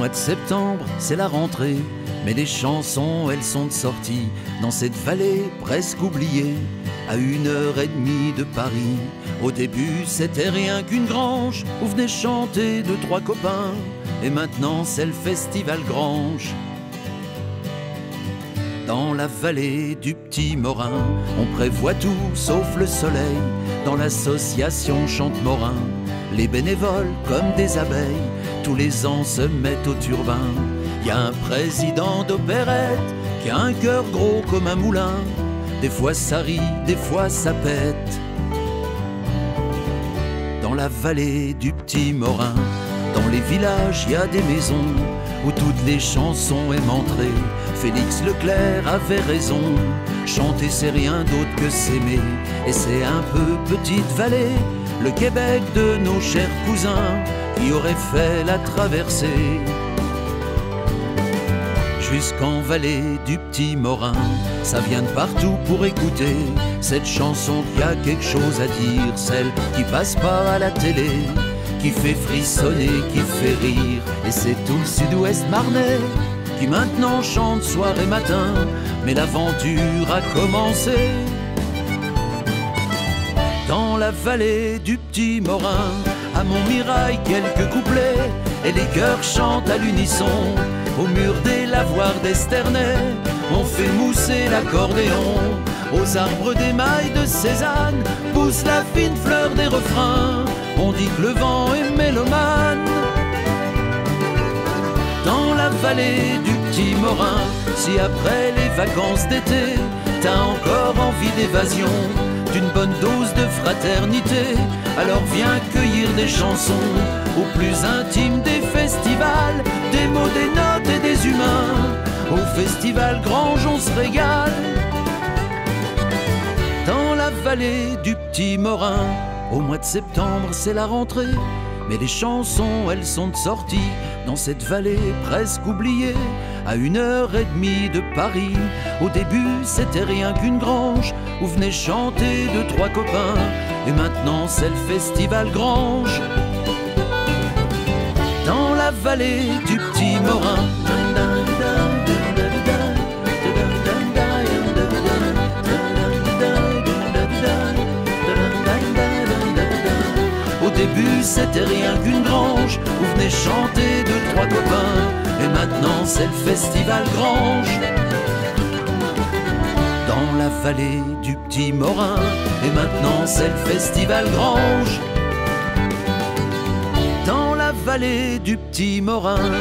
mois de septembre, c'est la rentrée, mais les chansons, elles sont de sortie dans cette vallée presque oubliée, à 1h30 de Paris. Au début, c'était rien qu'une grange où venaient chanter 2-3 copains, et maintenant c'est le festival Grange. Dans la vallée du Petit Morin, on prévoit tout sauf le soleil. Dans l'association Chante Morin, les bénévoles comme des abeilles, tous les ans se mettent au turbin. Y a un président d'opérette qui a un cœur gros comme un moulin. Des fois ça rit, des fois ça pète. Dans la vallée du Petit Morin, dans les villages y a des maisons où toutes les chansons aiment entrer. Félix Leclerc avait raison, chanter c'est rien d'autre que s'aimer. Et c'est un peu petite vallée, le Québec de nos chers cousins, qui aurait fait la traversée. Jusqu'en vallée du Petit Morin, ça vient de partout pour écouter cette chanson qui a quelque chose à dire, celle qui passe pas à la télé, qui fait frissonner, qui fait rire. Et c'est tout le sud-ouest marnais qui maintenant chante soir et matin, mais l'aventure a commencé. Dans la vallée du Petit Morin, à Montmirail quelques couplets, et les chœurs chantent à l'unisson. Au mur des lavoirs d'Esternay, on fait mousser l'accordéon. Aux arbres d'émail de Cézanne pousse la fine fleur des refrains. On dit que le vent est mélomane. Dans la vallée du Petit Morin, si après les vacances d'été, t'as encore envie d'évasion, d'une bonne dose de fraternité, alors viens cueillir des chansons au plus intime des festivals, des mots, des notes et des humains. Au festival Grange on se régale. Dans la vallée du Petit Morin, au mois de septembre c'est la rentrée, mais les chansons elles sont de sortie dans cette vallée presque oubliée, à 1h30 de Paris. Au début c'était rien qu'une grange où venaient chanter 2-3 copains, et maintenant c'est le festival Grange. Dans la vallée du Petit Morin, au début c'était rien qu'une grange où venaient chanter 2-3 copains, et maintenant c'est le festival Grange. Dans la vallée du Petit Morin, et maintenant c'est le festival Grange. Dans la vallée du Petit Morin.